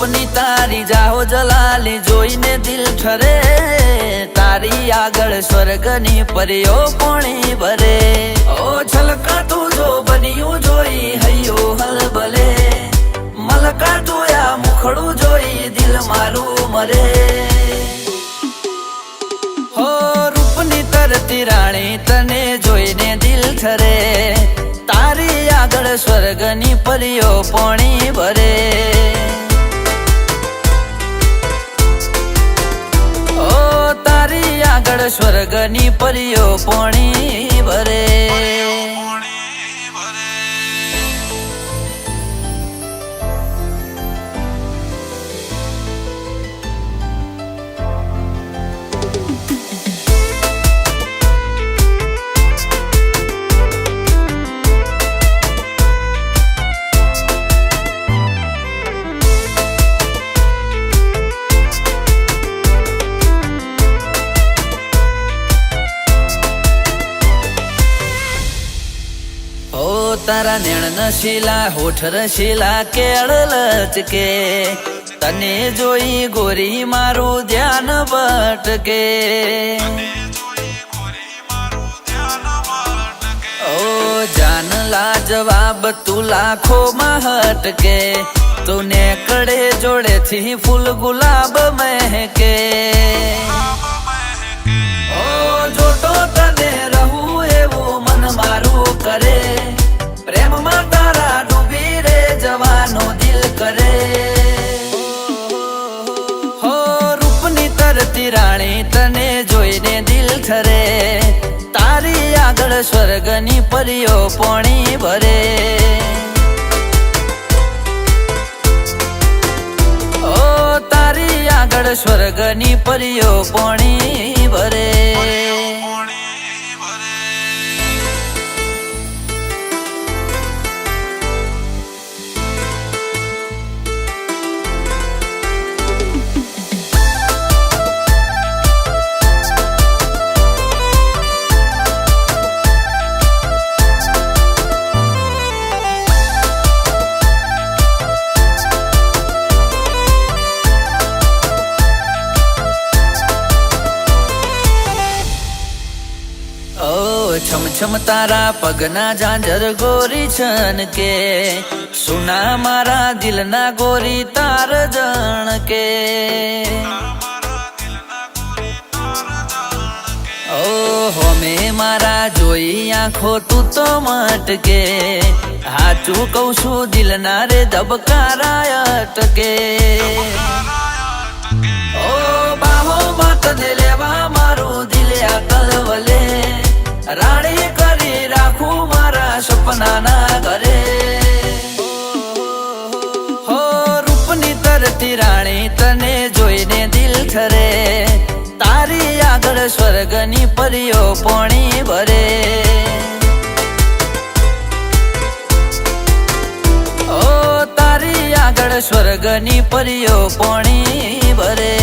રૂપની તારી જાહો જલાલી જોઈને દિલ ઠરે, તારી આગળ સ્વર્ગની પરીઓ પોણી ભરે। ઓ છલકાતું જો બન્યું જોઈ હૈયો હલબલે, મલકાતું આ મુખડું જોઈ દિલ મારું મરે। હો રૂપની તરતી રાણી તને જોઈને દિલ ઠરે, તારી આગળ સ્વર્ગની પરીઓ પોણી ભરે। ઓ તારી આગળ સ્વર્ગની પરીઓ પોણી ભરે। તારા નેણ નશીલા હોઠ રશીલા કેળ લચકે, તને જોઈ ગોરી મારું ધ્યાન ભટકે। ઓ જાન લાજવાબ તું લાખોમાં હટકે, તું કડે જોડેથી ફૂલ ગુલાબ મહેકે। ઓ જોતો તને રહું એવું મન મારું કરે, પ્રેમમાં તારા ડૂબી રે જવાનો દિલ કરે। હો રૂપની તરતી રાણી તને જોઈને દિલ ઠરે, તારી આગળ સ્વર્ગની પરીઓ પોણી ભરે। ઓ તારી આગળ સ્વર્ગની પરીઓ પોણી ભરે। છમ છમ તારા પગના ઝાંઝર ગોરી છન કે, સુના મારા દિલના ગોરી તાર જણ કે। ઓ હોમે મારા જોઈ આંખો તું તો મટકે, હાચું કઉ છું દિલના રે ધબકારા અટકે। ઓ બાહો માં તને લેવા મારું દિલ આ કલવલે, રાણી કરી રાખું મારા સપનાના ઘરે। હો રૂપની તરતી રાણી તને જોઈને દિલ ઠરે, તારી આગળ સ્વર્ગની પરીઓ પોણી ભરે। ઓ તારી આગળ સ્વર્ગની પરીઓ પોણી ભરે।